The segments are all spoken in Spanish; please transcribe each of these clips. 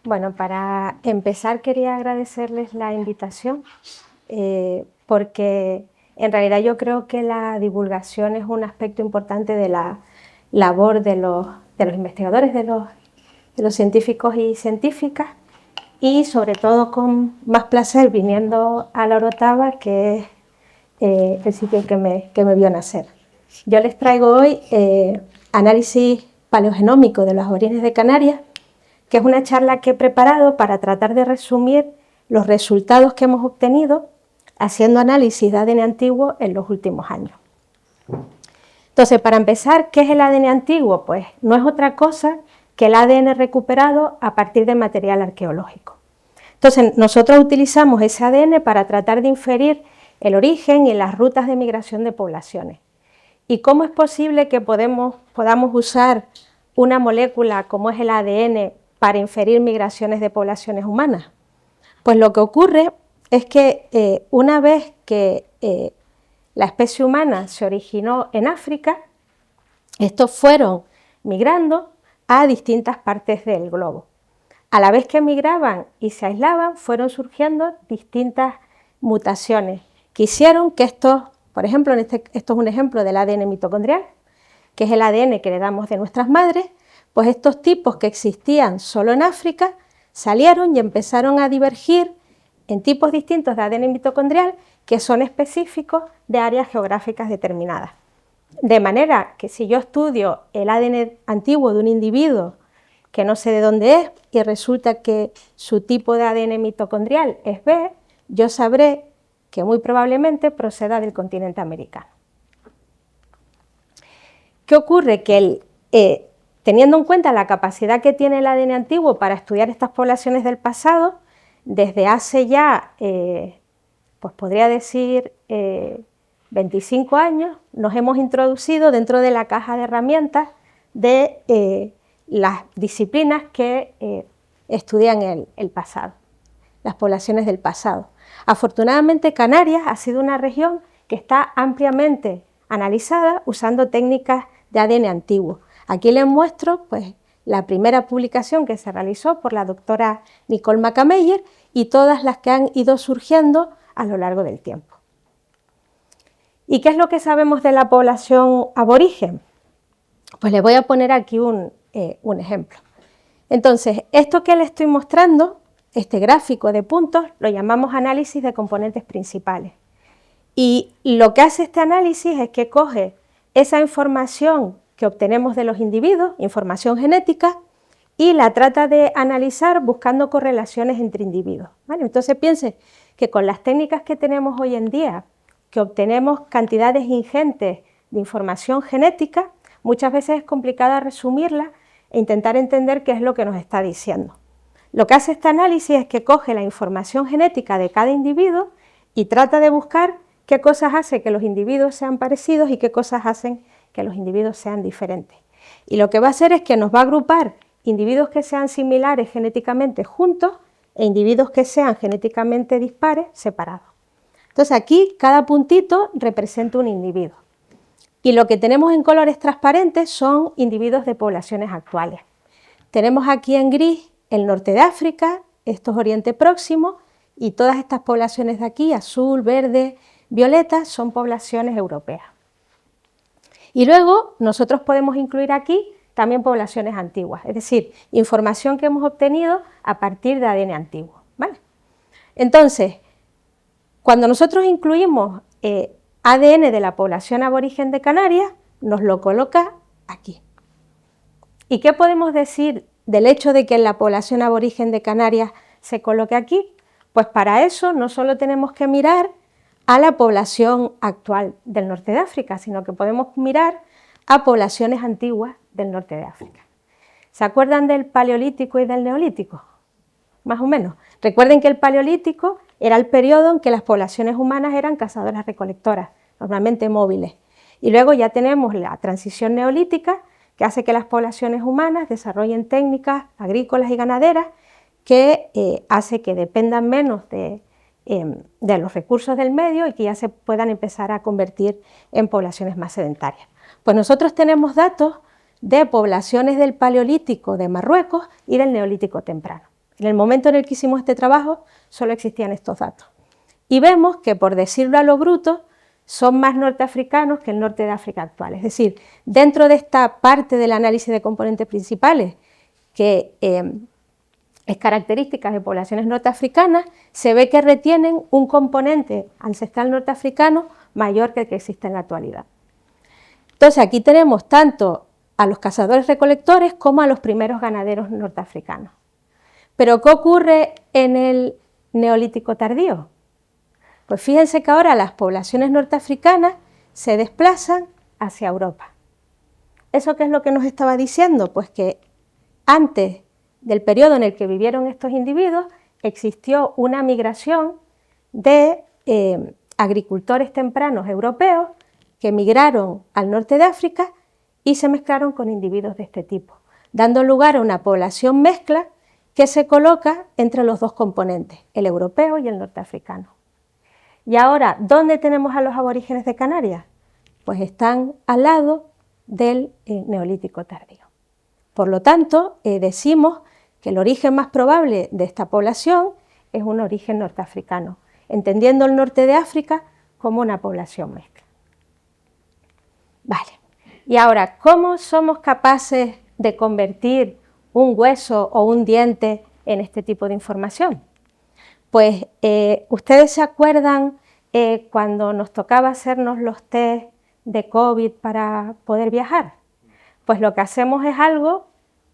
Bueno, para empezar quería agradecerles la invitación, porque en realidad yo creo que la divulgación es un aspecto importante de la labor de los investigadores, de los científicos y científicas, y sobre todo con más placer viniendo a la Orotava, que es el sitio que me vio nacer. Yo les traigo hoy análisis paleogenómico de los orígenes de Canarias, que es una charla que he preparado para tratar de resumir los resultados que hemos obtenido haciendo análisis de ADN antiguo en los últimos años. Entonces, para empezar, ¿qué es el ADN antiguo? Pues no es otra cosa que el ADN recuperado a partir de material arqueológico. Entonces, nosotros utilizamos ese ADN para tratar de inferir el origen y las rutas de migración de poblaciones. ¿Y cómo es posible que podamos usar una molécula como es el ADN para inferir migraciones de poblaciones humanas? Pues lo que ocurre es que una vez que la especie humana se originó en África, estos fueron migrando a distintas partes del globo. A la vez que migraban y se aislaban, fueron surgiendo distintas mutaciones que hicieron que estos, por ejemplo, esto es un ejemplo del ADN mitocondrial, que es el ADN que heredamos de nuestras madres, pues estos tipos que existían solo en África salieron y empezaron a divergir en tipos distintos de ADN mitocondrial que son específicos de áreas geográficas determinadas. De manera que si yo estudio el ADN antiguo de un individuo que no sé de dónde es y resulta que su tipo de ADN mitocondrial es B, yo sabré que muy probablemente proceda del continente americano. ¿Qué ocurre? Que teniendo en cuenta la capacidad que tiene el ADN antiguo para estudiar estas poblaciones del pasado, desde hace ya, pues podría decir, 25 años, nos hemos introducido dentro de la caja de herramientas de las disciplinas que estudian el pasado, las poblaciones del pasado. Afortunadamente, Canarias ha sido una región que está ampliamente analizada usando técnicas de ADN antiguo. Aquí les muestro pues, la primera publicación que se realizó por la doctora Nicole Mackameyer y todas las que han ido surgiendo a lo largo del tiempo. ¿Y qué es lo que sabemos de la población aborigen? Pues les voy a poner aquí un ejemplo. Entonces, esto que les estoy mostrando, este gráfico de puntos, lo llamamos análisis de componentes principales. Y lo que hace este análisis es que coge esa información que obtenemos de los individuos, información genética, y la trata de analizar buscando correlaciones entre individuos, ¿vale? Entonces piensen que con las técnicas que tenemos hoy en día, que obtenemos cantidades ingentes de información genética, muchas veces es complicado resumirla e intentar entender qué es lo que nos está diciendo. Lo que hace este análisis es que coge la información genética de cada individuo y trata de buscar qué cosas hace que los individuos sean parecidos y qué cosas hacen que los individuos sean diferentes. Y lo que va a hacer es que nos va a agrupar individuos que sean similares genéticamente juntos e individuos que sean genéticamente dispares separados. Entonces aquí cada puntito representa un individuo. Y lo que tenemos en colores transparentes son individuos de poblaciones actuales. Tenemos aquí en gris el norte de África, esto es Oriente Próximo, y todas estas poblaciones de aquí, azul, verde, violeta, son poblaciones europeas. Y luego nosotros podemos incluir aquí también poblaciones antiguas, es decir, información que hemos obtenido a partir de ADN antiguo, ¿vale? Entonces, cuando nosotros incluimos ADN de la población aborigen de Canarias, nos lo coloca aquí. ¿Y qué podemos decir del hecho de que la población aborigen de Canarias se coloque aquí? Pues para eso no solo tenemos que mirar a la población actual del norte de África, sino que podemos mirar a poblaciones antiguas del norte de África. ¿Se acuerdan del Paleolítico y del Neolítico? Más o menos. Recuerden que el Paleolítico era el periodo en que las poblaciones humanas eran cazadoras-recolectoras, normalmente móviles. Y luego ya tenemos la transición neolítica, que hace que las poblaciones humanas desarrollen técnicas agrícolas y ganaderas que hace que dependan menos de los recursos del medio y que ya se puedan empezar a convertir en poblaciones más sedentarias. Pues nosotros tenemos datos de poblaciones del Paleolítico de Marruecos y del Neolítico temprano. En el momento en el que hicimos este trabajo solo existían estos datos. Y vemos que, por decirlo a lo bruto, son más norteafricanos que el norte de África actual. Es decir, dentro de esta parte del análisis de componentes principales, que es característica de poblaciones norteafricanas, se ve que retienen un componente ancestral norteafricano mayor que el que existe en la actualidad. Entonces aquí tenemos tanto a los cazadores-recolectores como a los primeros ganaderos norteafricanos. ¿Pero qué ocurre en el Neolítico tardío? Pues fíjense que ahora las poblaciones norteafricanas se desplazan hacia Europa. ¿Eso qué es lo que nos estaba diciendo? Pues que antes del periodo en el que vivieron estos individuos existió una migración de agricultores tempranos europeos que migraron al norte de África y se mezclaron con individuos de este tipo, dando lugar a una población mezcla que se coloca entre los dos componentes, el europeo y el norteafricano. Y ahora, ¿dónde tenemos a los aborígenes de Canarias? Pues están al lado del Neolítico tardío. Por lo tanto, decimos que el origen más probable de esta población es un origen norteafricano, entendiendo el norte de África como una población mezcla. Vale, y ahora, ¿cómo somos capaces de convertir un hueso o un diente en este tipo de información? Pues, ¿ustedes se acuerdan cuando nos tocaba hacernos los test de COVID para poder viajar? Pues lo que hacemos es algo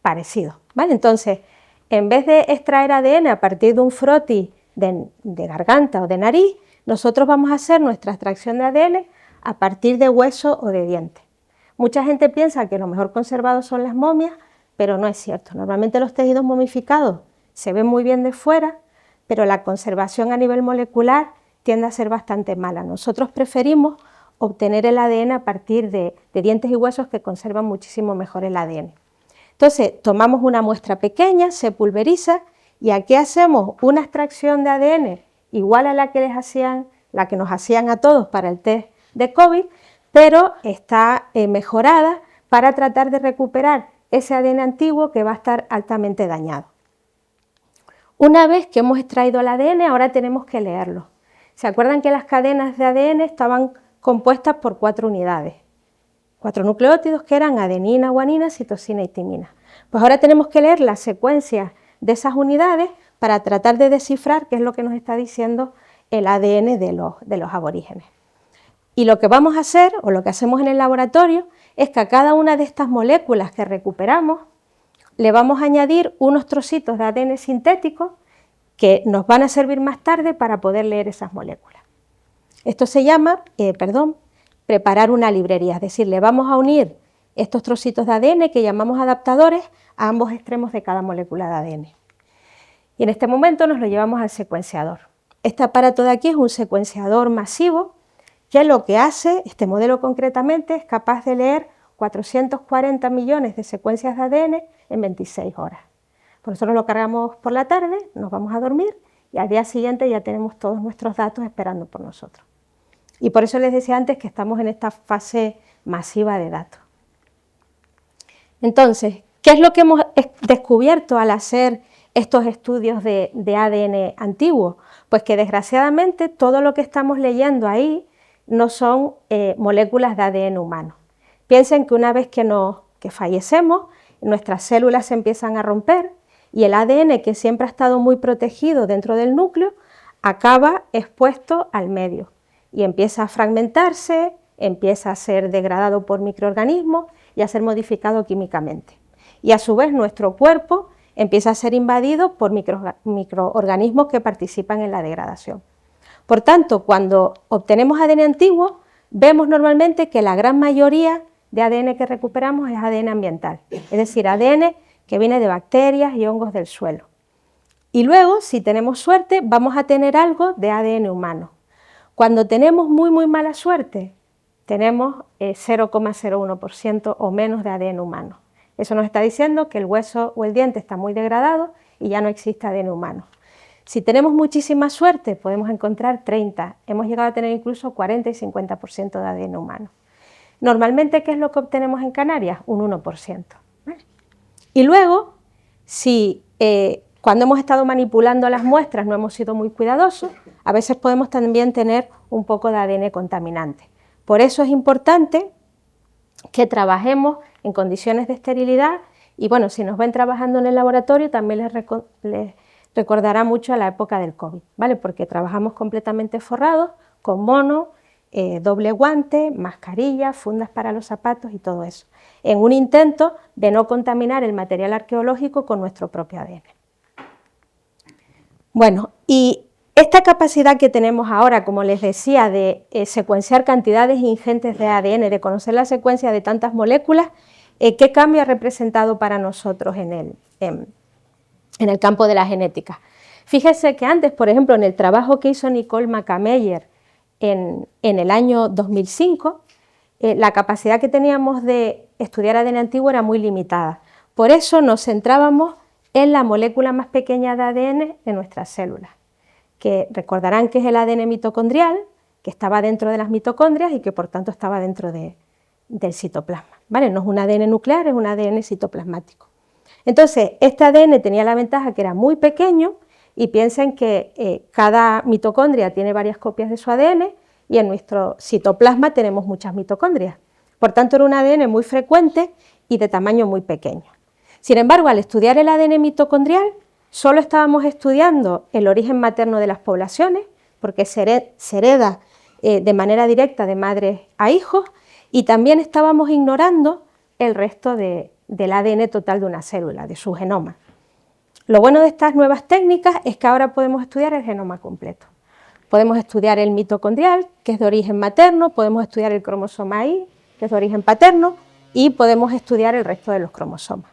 parecido, ¿vale? Entonces, en vez de extraer ADN a partir de un frotis de garganta o de nariz, nosotros vamos a hacer nuestra extracción de ADN a partir de hueso o de diente. Mucha gente piensa que lo mejor conservados son las momias, pero no es cierto. Normalmente los tejidos momificados se ven muy bien de fuera, pero la conservación a nivel molecular tiende a ser bastante mala. Nosotros preferimos obtener el ADN a partir de dientes y huesos que conservan muchísimo mejor el ADN. Entonces, tomamos una muestra pequeña, se pulveriza y aquí hacemos una extracción de ADN igual a la que nos hacían a todos para el test de COVID, pero está mejorada para tratar de recuperar ese ADN antiguo que va a estar altamente dañado. Una vez que hemos extraído el ADN, ahora tenemos que leerlo. ¿Se acuerdan que las cadenas de ADN estaban compuestas por 4 unidades? 4 nucleótidos que eran adenina, guanina, citosina y timina. Pues ahora tenemos que leer las secuencias de esas unidades para tratar de descifrar qué es lo que nos está diciendo el ADN de los aborígenes. Y lo que vamos a hacer, o lo que hacemos en el laboratorio, es que a cada una de estas moléculas que recuperamos le vamos a añadir unos trocitos de ADN sintético que nos van a servir más tarde para poder leer esas moléculas. Esto se llama, preparar una librería, es decir, le vamos a unir estos trocitos de ADN que llamamos adaptadores a ambos extremos de cada molécula de ADN. Y en este momento nos lo llevamos al secuenciador. Este aparato de aquí es un secuenciador masivo que lo que hace, este modelo concretamente, es capaz de leer 440 millones de secuencias de ADN en 26 horas. Por eso nos lo cargamos por la tarde, nos vamos a dormir y al día siguiente ya tenemos todos nuestros datos esperando por nosotros. Y por eso les decía antes que estamos en esta fase masiva de datos. Entonces, ¿qué es lo que hemos descubierto al hacer estos estudios de ADN antiguo? Pues que desgraciadamente todo lo que estamos leyendo ahí no son moléculas de ADN humano. Piensen que una vez que fallecemos, nuestras células se empiezan a romper y el ADN, que siempre ha estado muy protegido dentro del núcleo, acaba expuesto al medio y empieza a fragmentarse, empieza a ser degradado por microorganismos y a ser modificado químicamente. Y a su vez nuestro cuerpo empieza a ser invadido por microorganismos que participan en la degradación. Por tanto, cuando obtenemos ADN antiguo, vemos normalmente que la gran mayoría de ADN que recuperamos es ADN ambiental, es decir, ADN que viene de bacterias y hongos del suelo. Y luego, si tenemos suerte, vamos a tener algo de ADN humano. Cuando tenemos muy mala suerte, tenemos 0,01% o menos de ADN humano. Eso nos está diciendo que el hueso o el diente está muy degradado y ya no existe ADN humano. Si tenemos muchísima suerte, podemos encontrar 30, hemos llegado a tener incluso 40 y 50% de ADN humano. Normalmente, ¿qué es lo que obtenemos en Canarias? Un 1%. ¿Vale? Y luego, si cuando hemos estado manipulando las muestras no hemos sido muy cuidadosos, a veces podemos también tener un poco de ADN contaminante. Por eso es importante que trabajemos en condiciones de esterilidad y bueno, si nos ven trabajando en el laboratorio también les recordará mucho a la época del COVID, ¿vale? Porque trabajamos completamente forrados, con mono, doble guante, mascarilla, fundas para los zapatos y todo eso, en un intento de no contaminar el material arqueológico con nuestro propio ADN. Bueno, y esta capacidad que tenemos ahora, como les decía, de secuenciar cantidades ingentes de ADN, de conocer la secuencia de tantas moléculas, ¿qué cambio ha representado para nosotros en el campo de la genética? Fíjese que antes, por ejemplo, en el trabajo que hizo Nicole Mackameyer en el año 2005, la capacidad que teníamos de estudiar ADN antiguo era muy limitada. Por eso nos centrábamos en la molécula más pequeña de ADN de nuestras células, que recordarán que es el ADN mitocondrial, que estaba dentro de las mitocondrias y que por tanto estaba dentro del citoplasma, ¿vale? No es un ADN nuclear, es un ADN citoplasmático. Entonces, este ADN tenía la ventaja que era muy pequeño y piensen que cada mitocondria tiene varias copias de su ADN y en nuestro citoplasma tenemos muchas mitocondrias. Por tanto, era un ADN muy frecuente y de tamaño muy pequeño. Sin embargo, al estudiar el ADN mitocondrial, solo estábamos estudiando el origen materno de las poblaciones, porque se hereda de manera directa de madres a hijos, y también estábamos ignorando el resto del ADN total de una célula, de su genoma. Lo bueno de estas nuevas técnicas es que ahora podemos estudiar el genoma completo. Podemos estudiar el mitocondrial, que es de origen materno, podemos estudiar el cromosoma Y, que es de origen paterno, y podemos estudiar el resto de los cromosomas.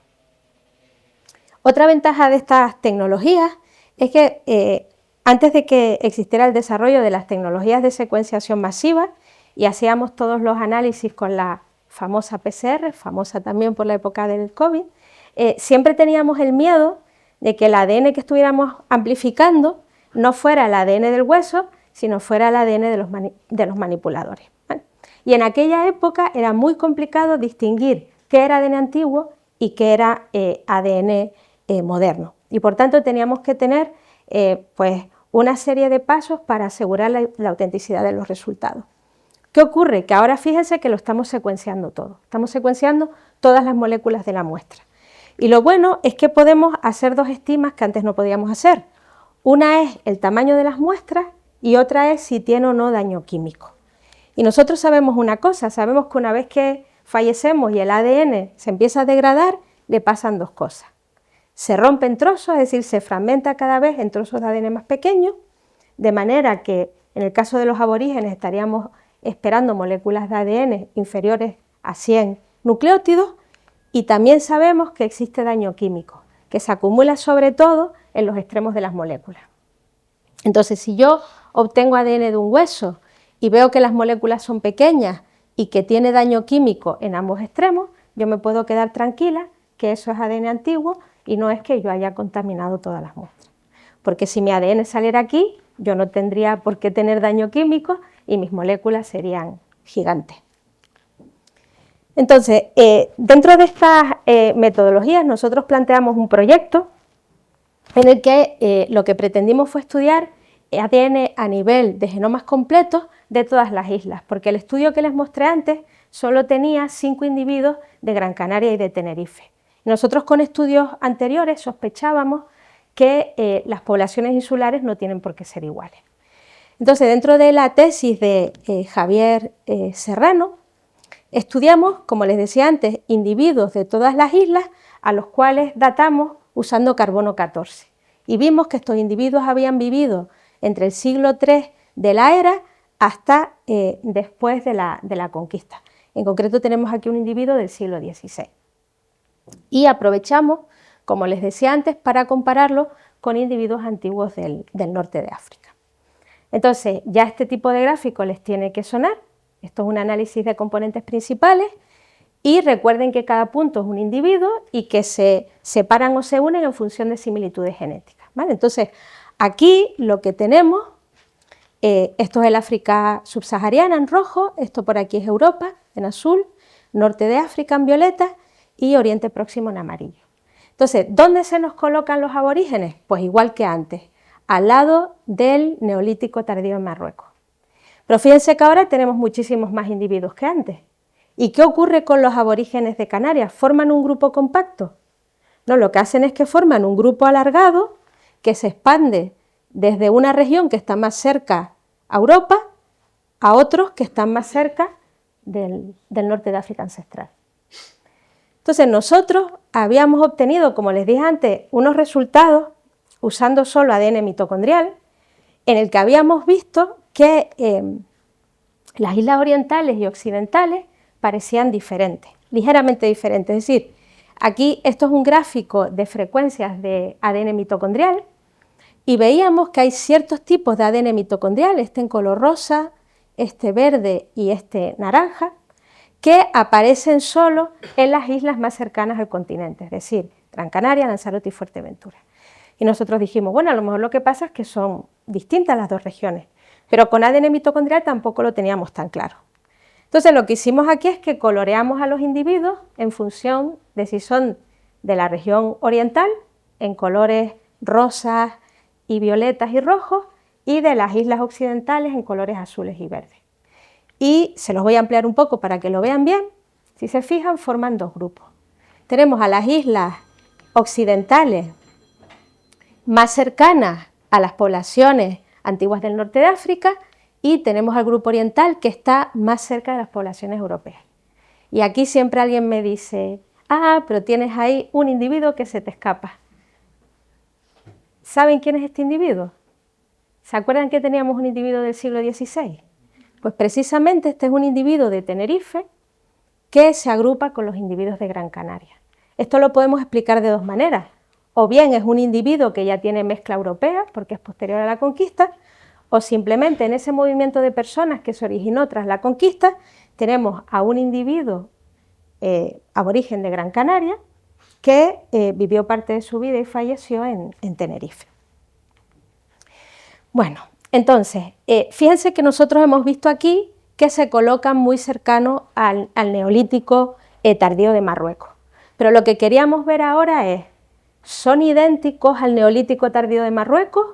Otra ventaja de estas tecnologías es que antes de que existiera el desarrollo de las tecnologías de secuenciación masiva y hacíamos todos los análisis con la famosa PCR, famosa también por la época del COVID, siempre teníamos el miedo de que el ADN que estuviéramos amplificando no fuera el ADN del hueso, sino fuera el ADN de los manipuladores, ¿vale? Y en aquella época era muy complicado distinguir qué era ADN antiguo y qué era ADN moderno. Y por tanto teníamos que tener pues una serie de pasos para asegurar la autenticidad de los resultados. ¿Qué ocurre? Que ahora fíjense que lo estamos secuenciando todo, estamos secuenciando todas las moléculas de la muestra. Y lo bueno es que podemos hacer dos estimas que antes no podíamos hacer. Una es el tamaño de las muestras y otra es si tiene o no daño químico. Y nosotros sabemos una cosa, sabemos que una vez que fallecemos y el ADN se empieza a degradar, le pasan dos cosas. Se rompe en trozos, es decir, se fragmenta cada vez en trozos de ADN más pequeños, de manera que en el caso de los aborígenes estaríamos esperando moléculas de ADN inferiores a 100 nucleótidos, y también sabemos que existe daño químico, que se acumula sobre todo en los extremos de las moléculas. Entonces, si yo obtengo ADN de un hueso y veo que las moléculas son pequeñas y que tiene daño químico en ambos extremos, yo me puedo quedar tranquila que eso es ADN antiguo y no es que yo haya contaminado todas las muestras. Porque si mi ADN saliera aquí, yo no tendría por qué tener daño químico y mis moléculas serían gigantes. Entonces, dentro de estas metodologías nosotros planteamos un proyecto en el que lo que pretendimos fue estudiar ADN a nivel de genomas completos de todas las islas, porque el estudio que les mostré antes solo tenía 5 individuos de Gran Canaria y de Tenerife. Nosotros con estudios anteriores sospechábamos que las poblaciones insulares no tienen por qué ser iguales. Entonces, dentro de la tesis de Javier Serrano, estudiamos, como les decía antes, individuos de todas las islas a los cuales datamos usando carbono 14. Y vimos que estos individuos habían vivido entre el siglo III de la era hasta después de la conquista. En concreto tenemos aquí un individuo del siglo XVI. Y aprovechamos, como les decía antes, para compararlo con individuos antiguos del norte de África. Entonces, ya este tipo de gráfico les tiene que sonar. Esto es un análisis de componentes principales y recuerden que cada punto es un individuo y que se separan o se unen en función de similitudes genéticas, ¿vale? Entonces, aquí lo que tenemos, esto es el África subsahariana en rojo, esto por aquí es Europa en azul, norte de África en violeta y Oriente Próximo en amarillo. Entonces, ¿dónde se nos colocan los aborígenes? Pues igual que antes, al lado del Neolítico tardío en Marruecos. Pero fíjense que ahora tenemos muchísimos más individuos que antes. ¿Y qué ocurre con los aborígenes de Canarias? ¿Forman un grupo compacto? No, lo que hacen es que forman un grupo alargado que se expande desde una región que está más cerca a Europa a otros que están más cerca del norte de África ancestral. Entonces nosotros habíamos obtenido, como les dije antes, unos resultados usando solo ADN mitocondrial, en el que habíamos visto que las islas orientales y occidentales parecían diferentes, ligeramente diferentes. Es decir, aquí esto es un gráfico de frecuencias de ADN mitocondrial y veíamos que hay ciertos tipos de ADN mitocondrial, este en color rosa, este verde y este naranja, que aparecen solo en las islas más cercanas al continente, es decir, Gran Canaria, Lanzarote y Fuerteventura. Y nosotros dijimos, bueno, a lo mejor lo que pasa es que son distintas las dos regiones, pero con ADN mitocondrial tampoco lo teníamos tan claro. Entonces lo que hicimos aquí es que coloreamos a los individuos en función de si son de la región oriental, en colores rosas y violetas y rojos, y de las islas occidentales en colores azules y verdes. Y se los voy a ampliar un poco para que lo vean bien. Si se fijan, forman dos grupos. Tenemos a las islas occidentales más cercanas a las poblaciones antiguas del norte de África y tenemos al grupo oriental que está más cerca de las poblaciones europeas. Y aquí siempre alguien me dice, pero tienes ahí un individuo que se te escapa. ¿Saben quién es este individuo? ¿Se acuerdan que teníamos un individuo del siglo XVI? Pues precisamente este es un individuo de Tenerife que se agrupa con los individuos de Gran Canaria. Esto lo podemos explicar de dos maneras. O bien es un individuo que ya tiene mezcla europea, porque es posterior a la conquista, o simplemente en ese movimiento de personas que se originó tras la conquista, tenemos a un individuo aborigen de Gran Canaria que vivió parte de su vida y falleció en Tenerife. Bueno, entonces, fíjense que nosotros hemos visto aquí que se colocan muy cercanos al Neolítico tardío de Marruecos. Pero lo que queríamos ver ahora es, ¿son idénticos al Neolítico tardío de Marruecos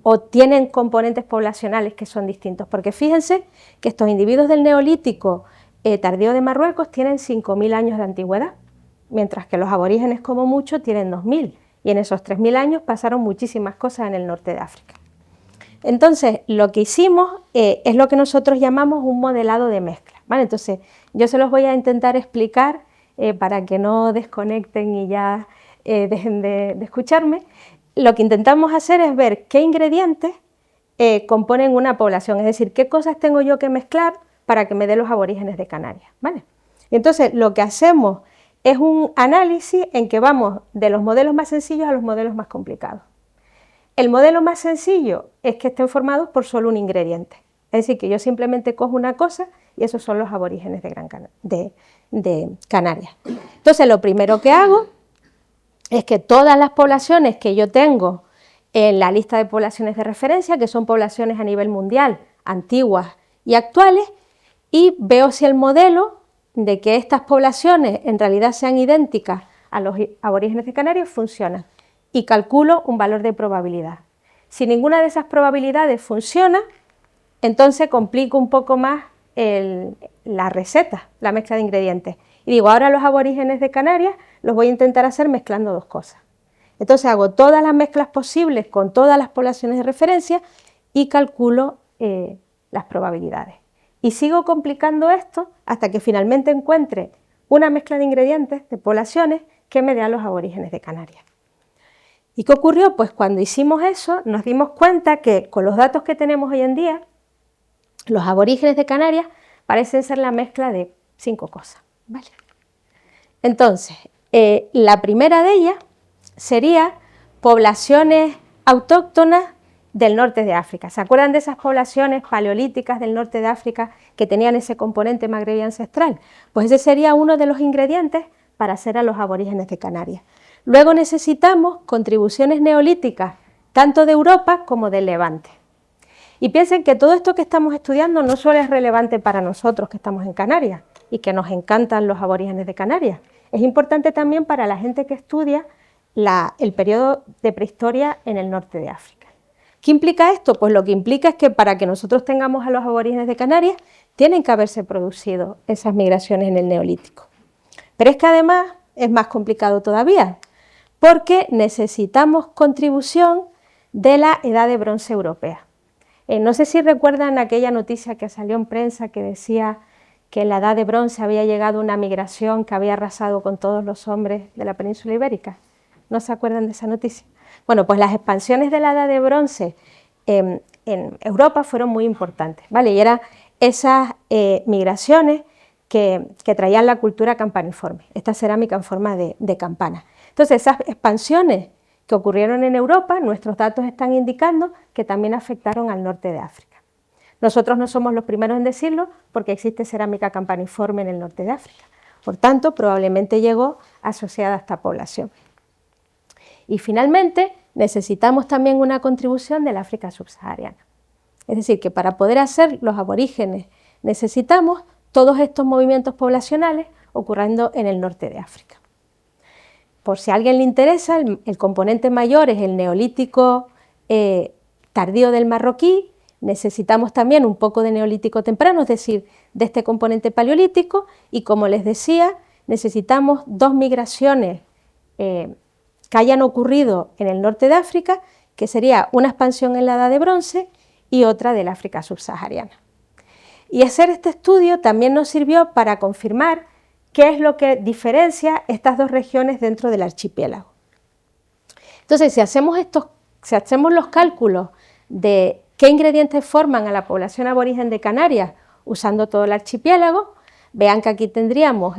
o tienen componentes poblacionales que son distintos? Porque fíjense que estos individuos del Neolítico tardío de Marruecos tienen 5.000 años de antigüedad, mientras que los aborígenes como mucho tienen 2.000, y en esos 3.000 años pasaron muchísimas cosas en el norte de África. Entonces, lo que hicimos es lo que nosotros llamamos un modelado de mezcla, ¿vale? Entonces, yo se los voy a intentar explicar para que no desconecten y ya dejen de escucharme. Lo que intentamos hacer es ver qué ingredientes componen una población, es decir, qué cosas tengo yo que mezclar para que me dé los aborígenes de Canarias, ¿vale? Y entonces, lo que hacemos es un análisis en que vamos de los modelos más sencillos a los modelos más complicados. El modelo más sencillo es que estén formados por solo un ingrediente, es decir, que yo simplemente cojo una cosa y esos son los aborígenes de Canarias. Entonces, lo primero que hago es que todas las poblaciones que yo tengo en la lista de poblaciones de referencia, que son poblaciones a nivel mundial, antiguas y actuales, y veo si el modelo de que estas poblaciones en realidad sean idénticas a los aborígenes de Canarias funciona. Y calculo un valor de probabilidad. Si ninguna de esas probabilidades funciona, entonces complico un poco más la receta, la mezcla de ingredientes. Y digo, ahora los aborígenes de Canarias los voy a intentar hacer mezclando dos cosas. Entonces hago todas las mezclas posibles con todas las poblaciones de referencia y calculo las probabilidades. Y sigo complicando esto hasta que finalmente encuentre una mezcla de ingredientes, de poblaciones, que me dé a los aborígenes de Canarias. ¿Y qué ocurrió? Pues cuando hicimos eso nos dimos cuenta que con los datos que tenemos hoy en día, los aborígenes de Canarias parecen ser la mezcla de 5 cosas, ¿vale? Entonces, la primera de ellas sería poblaciones autóctonas del norte de África. ¿Se acuerdan de esas poblaciones paleolíticas del norte de África que tenían ese componente magrebí ancestral? Pues ese sería uno de los ingredientes para hacer a los aborígenes de Canarias. Luego necesitamos contribuciones neolíticas, tanto de Europa como del Levante. Y piensen que todo esto que estamos estudiando no solo es relevante para nosotros que estamos en Canarias y que nos encantan los aborígenes de Canarias, es importante también para la gente que estudia el periodo de prehistoria en el norte de África. ¿Qué implica esto? Pues lo que implica es que para que nosotros tengamos a los aborígenes de Canarias, tienen que haberse producido esas migraciones en el Neolítico. Pero es que además es más complicado todavía, porque necesitamos contribución de la Edad de Bronce europea. No sé si recuerdan aquella noticia que salió en prensa que decía que en la Edad de Bronce había llegado una migración que había arrasado con todos los hombres de la península ibérica. ¿No se acuerdan de esa noticia? Bueno, pues las expansiones de la Edad de Bronce en Europa fueron muy importantes, ¿vale? Y eran esas migraciones que traían la cultura campaniforme, esta cerámica en forma de campana. Entonces, esas expansiones que ocurrieron en Europa, nuestros datos están indicando que también afectaron al norte de África. Nosotros no somos los primeros en decirlo porque existe cerámica campaniforme en el norte de África. Por tanto, probablemente llegó asociada a esta población. Y finalmente, necesitamos también una contribución del África subsahariana. Es decir, que para poder hacer los aborígenes necesitamos todos estos movimientos poblacionales ocurriendo en el norte de África. Por si a alguien le interesa, el componente mayor es el neolítico tardío del marroquí, necesitamos también un poco de neolítico temprano, es decir, de este componente paleolítico, y como les decía, necesitamos dos migraciones que hayan ocurrido en el norte de África, que sería una expansión en la Edad de Bronce y otra del África subsahariana. Y hacer este estudio también nos sirvió para confirmar qué es lo que diferencia estas dos regiones dentro del archipiélago. Entonces, si hacemos los cálculos de qué ingredientes forman a la población aborigen de Canarias usando todo el archipiélago, vean que aquí tendríamos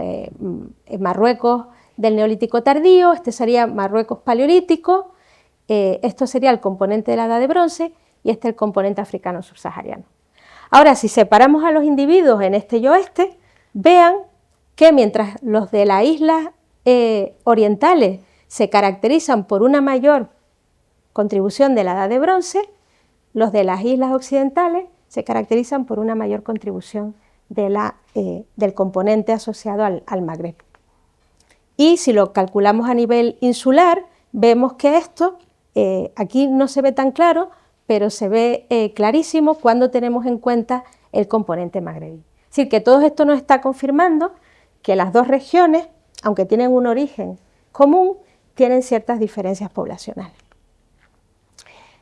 Marruecos del Neolítico tardío, este sería Marruecos paleolítico, esto sería el componente de la Edad de Bronce y este el componente africano subsahariano. Ahora, si separamos a los individuos en este y oeste, vean que mientras los de las islas orientales se caracterizan por una mayor contribución de la Edad de Bronce, los de las islas occidentales se caracterizan por una mayor contribución del componente asociado al Magreb. Y si lo calculamos a nivel insular, vemos que esto, aquí no se ve tan claro, pero se ve clarísimo cuando tenemos en cuenta el componente magrebí. Es decir, que todo esto nos está confirmando que las dos regiones, aunque tienen un origen común, tienen ciertas diferencias poblacionales.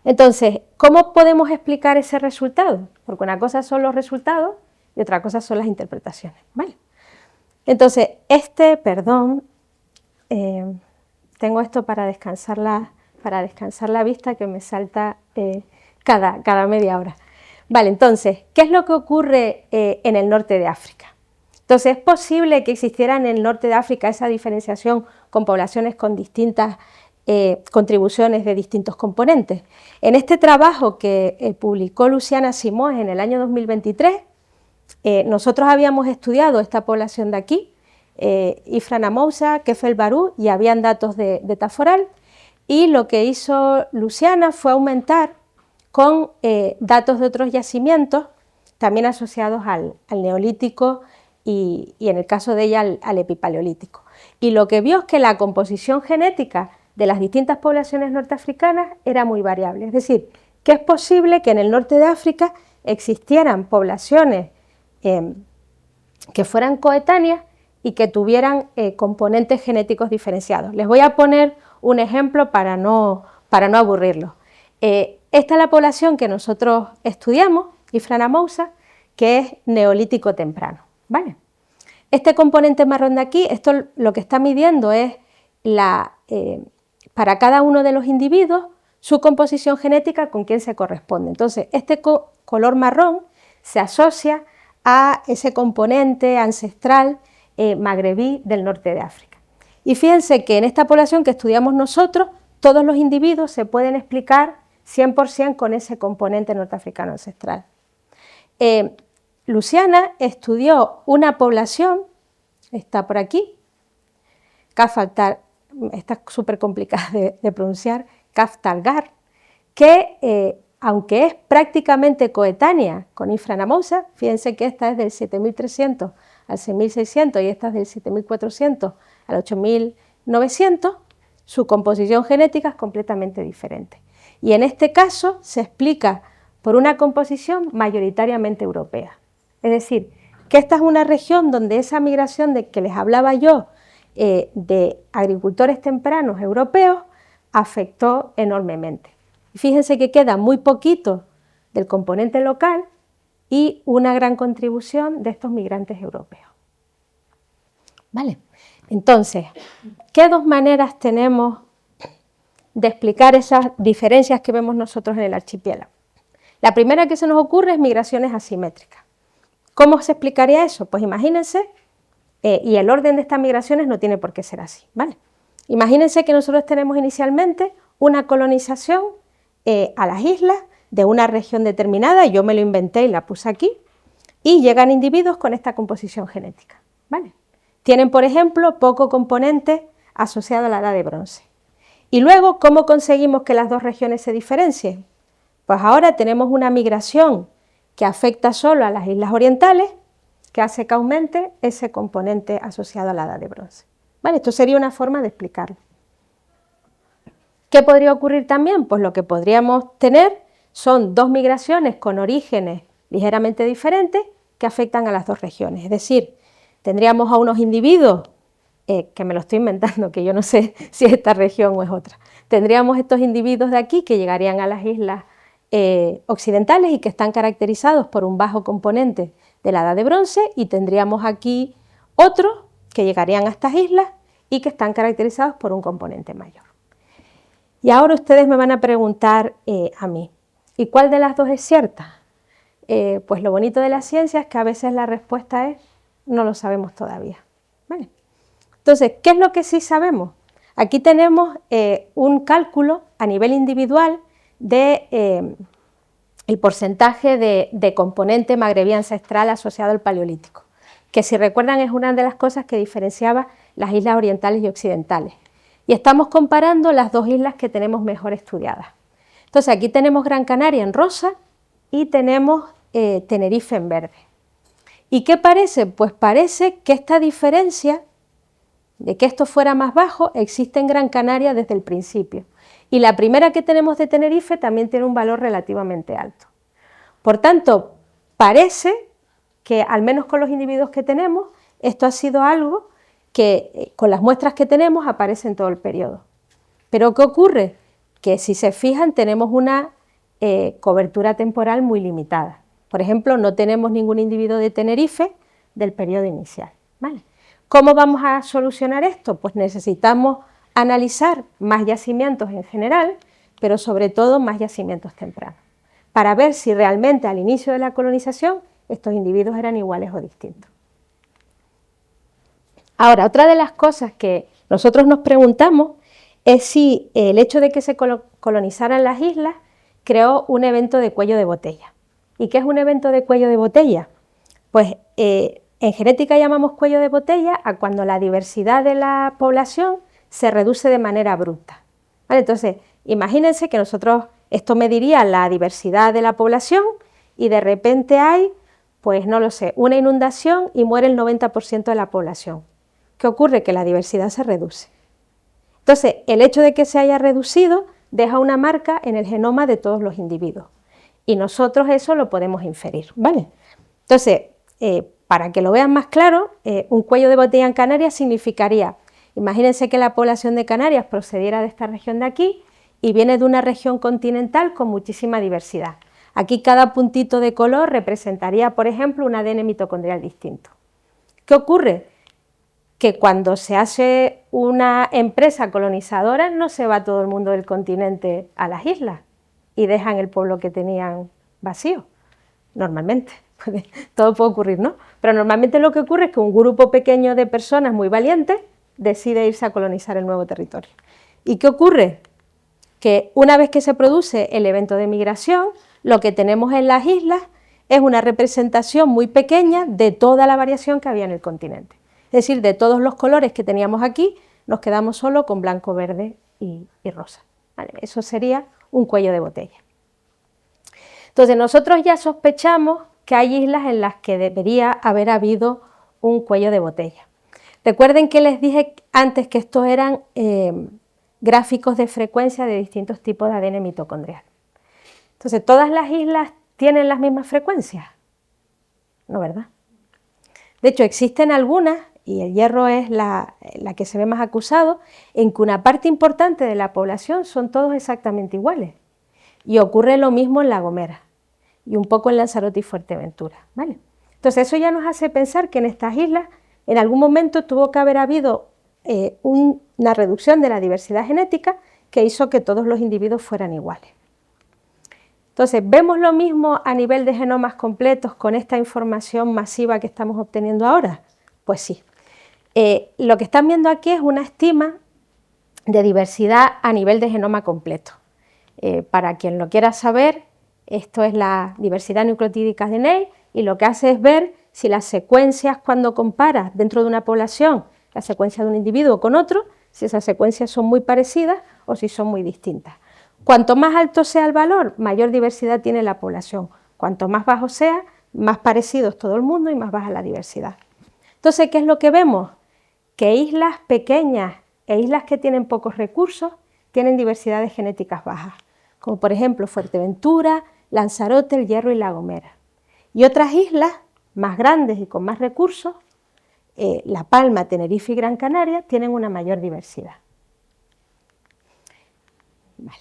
Entonces, ¿cómo podemos explicar ese resultado? Porque una cosa son los resultados y otra cosa son las interpretaciones, ¿vale? Entonces, tengo esto para descansar la vista que me salta cada media hora. Vale, entonces, ¿qué es lo que ocurre en el norte de África? Entonces, ¿es posible que existiera en el norte de África esa diferenciación con poblaciones con distintas contribuciones de distintos componentes? En este trabajo que publicó Luciana Simões en el año 2023, nosotros habíamos estudiado esta población de aquí, Ifra Namousa, Kefel Barú, y habían datos de Taforal, y lo que hizo Luciana fue aumentar con datos de otros yacimientos, también asociados al Neolítico y en el caso de ella al Epipaleolítico. Y lo que vio es que la composición genética de las distintas poblaciones norteafricanas era muy variable, es decir, que es posible que en el norte de África existieran poblaciones que fueran coetáneas y que tuvieran componentes genéticos diferenciados. Les voy a poner un ejemplo para no aburrirlos. Esta es la población que nosotros estudiamos, Ifra Namousa, que es neolítico temprano, ¿vale? Este componente marrón de aquí, esto lo que está midiendo es para cada uno de los individuos su composición genética con quién se corresponde. Entonces, este color marrón se asocia a ese componente ancestral magrebí del norte de África. Y fíjense que en esta población que estudiamos nosotros, todos los individuos se pueden explicar 100% con ese componente norteafricano ancestral. Luciana estudió una población, está por aquí, Kaftalgar, está súper complicada de pronunciar, Kaftalgar, que aunque es prácticamente coetánea con Ifra Namousa, fíjense que esta es del 7300 al 6600 y esta es del 7400 al 8900, su composición genética es completamente diferente. Y en este caso se explica por una composición mayoritariamente europea. Es decir, que esta es una región donde esa migración de que les hablaba yo de agricultores tempranos europeos afectó enormemente. Fíjense que queda muy poquito del componente local y una gran contribución de estos migrantes europeos. ¿Vale? Entonces, ¿qué dos maneras tenemos de explicar esas diferencias que vemos nosotros en el archipiélago? La primera que se nos ocurre es migraciones asimétricas. ¿Cómo se explicaría eso? Pues imagínense, y el orden de estas migraciones no tiene por qué ser así, ¿vale? Imagínense que nosotros tenemos inicialmente una colonización a las islas de una región determinada, yo me lo inventé y la puse aquí, y llegan individuos con esta composición genética, ¿vale? Tienen, por ejemplo, poco componente asociado a la edad de bronce. Y luego, ¿cómo conseguimos que las dos regiones se diferencien? Pues ahora tenemos una migración que afecta solo a las islas orientales, que hace que aumente ese componente asociado a la edad de bronce. ¿Vale? Esto sería una forma de explicarlo. ¿Qué podría ocurrir también? Pues lo que podríamos tener son dos migraciones con orígenes ligeramente diferentes que afectan a las dos regiones. Es decir, tendríamos a unos individuos, que me lo estoy inventando, que yo no sé si es esta región o es otra, tendríamos estos individuos de aquí que llegarían a las islas occidentales y que están caracterizados por un bajo componente de la edad de bronce, y tendríamos aquí otros que llegarían a estas islas y que están caracterizados por un componente mayor. Y ahora ustedes me van a preguntar a mí, ¿y cuál de las dos es cierta? Pues lo bonito de la ciencia es que a veces la respuesta es no lo sabemos todavía, ¿vale? Entonces, ¿qué es lo que sí sabemos? Aquí tenemos un cálculo a nivel individual de el porcentaje de componente magrebí ancestral asociado al paleolítico, que si recuerdan es una de las cosas que diferenciaba las islas orientales y occidentales. Y estamos comparando las dos islas que tenemos mejor estudiadas. Entonces aquí tenemos Gran Canaria en rosa y tenemos Tenerife en verde. ¿Y qué parece? Pues parece que esta diferencia de que esto fuera más bajo existe en Gran Canaria desde el principio. Y la primera que tenemos de Tenerife también tiene un valor relativamente alto. Por tanto, parece que, al menos con los individuos que tenemos, esto ha sido algo que con las muestras que tenemos aparece en todo el periodo. Pero ¿qué ocurre? Que si se fijan tenemos una cobertura temporal muy limitada. Por ejemplo, no tenemos ningún individuo de Tenerife del periodo inicial, ¿vale? ¿Cómo vamos a solucionar esto? Pues necesitamos analizar más yacimientos en general, pero sobre todo más yacimientos tempranos, para ver si realmente al inicio de la colonización estos individuos eran iguales o distintos. Ahora, otra de las cosas que nosotros nos preguntamos es si el hecho de que se colonizaran las islas creó un evento de cuello de botella. ¿Y qué es un evento de cuello de botella? Pues en genética llamamos cuello de botella a cuando la diversidad de la población se reduce de manera abrupta, ¿vale? Entonces, imagínense que nosotros, esto mediría la diversidad de la población y de repente hay, pues no lo sé, una inundación y muere el 90% de la población. ¿Qué ocurre? Que la diversidad se reduce. Entonces, el hecho de que se haya reducido deja una marca en el genoma de todos los individuos y nosotros eso lo podemos inferir, ¿vale? Entonces, para que lo vean más claro, un cuello de botella en Canarias significaría, imagínense que la población de Canarias procediera de esta región de aquí y viene de una región continental con muchísima diversidad. Aquí cada puntito de color representaría, por ejemplo, un ADN mitocondrial distinto. ¿Qué ocurre? Que cuando se hace una empresa colonizadora no se va todo el mundo del continente a las islas y dejan el pueblo que tenían vacío, normalmente. Todo puede ocurrir, ¿no? Pero normalmente lo que ocurre es que un grupo pequeño de personas muy valientes decide irse a colonizar el nuevo territorio. ¿Y qué ocurre? Que una vez que se produce el evento de migración, lo que tenemos en las islas es una representación muy pequeña de toda la variación que había en el continente. Es decir, de todos los colores que teníamos aquí, nos quedamos solo con blanco, verde y rosa, ¿vale? Eso sería un cuello de botella. Entonces nosotros ya sospechamos que hay islas en las que debería haber habido un cuello de botella. Recuerden que les dije antes que estos eran gráficos de frecuencia de distintos tipos de ADN mitocondrial. Entonces, ¿todas las islas tienen las mismas frecuencias? No, ¿verdad? De hecho, existen algunas, y el hierro es la que se ve más acusado, en que una parte importante de la población son todos exactamente iguales. Y ocurre lo mismo en La Gomera y un poco en Lanzarote y Fuerteventura, ¿vale? Entonces eso ya nos hace pensar que en estas islas en algún momento tuvo que haber habido una reducción de la diversidad genética que hizo que todos los individuos fueran iguales. Entonces, ¿vemos lo mismo a nivel de genomas completos con esta información masiva que estamos obteniendo ahora? Pues sí. Lo que están viendo aquí es una estima de diversidad a nivel de genoma completo. Para quien lo quiera saber, esto es la diversidad nucleotídica de Neil y lo que hace es ver si las secuencias, cuando comparas dentro de una población la secuencia de un individuo con otro, si esas secuencias son muy parecidas o si son muy distintas. Cuanto más alto sea el valor, mayor diversidad tiene la población. Cuanto más bajo sea, más parecido es todo el mundo y más baja la diversidad. Entonces, ¿qué es lo que vemos? Que islas pequeñas e islas que tienen pocos recursos tienen diversidades genéticas bajas, como por ejemplo Fuerteventura, Lanzarote, El Hierro y La Gomera. Y otras islas más grandes y con más recursos, La Palma, Tenerife y Gran Canaria, tienen una mayor diversidad. Vale.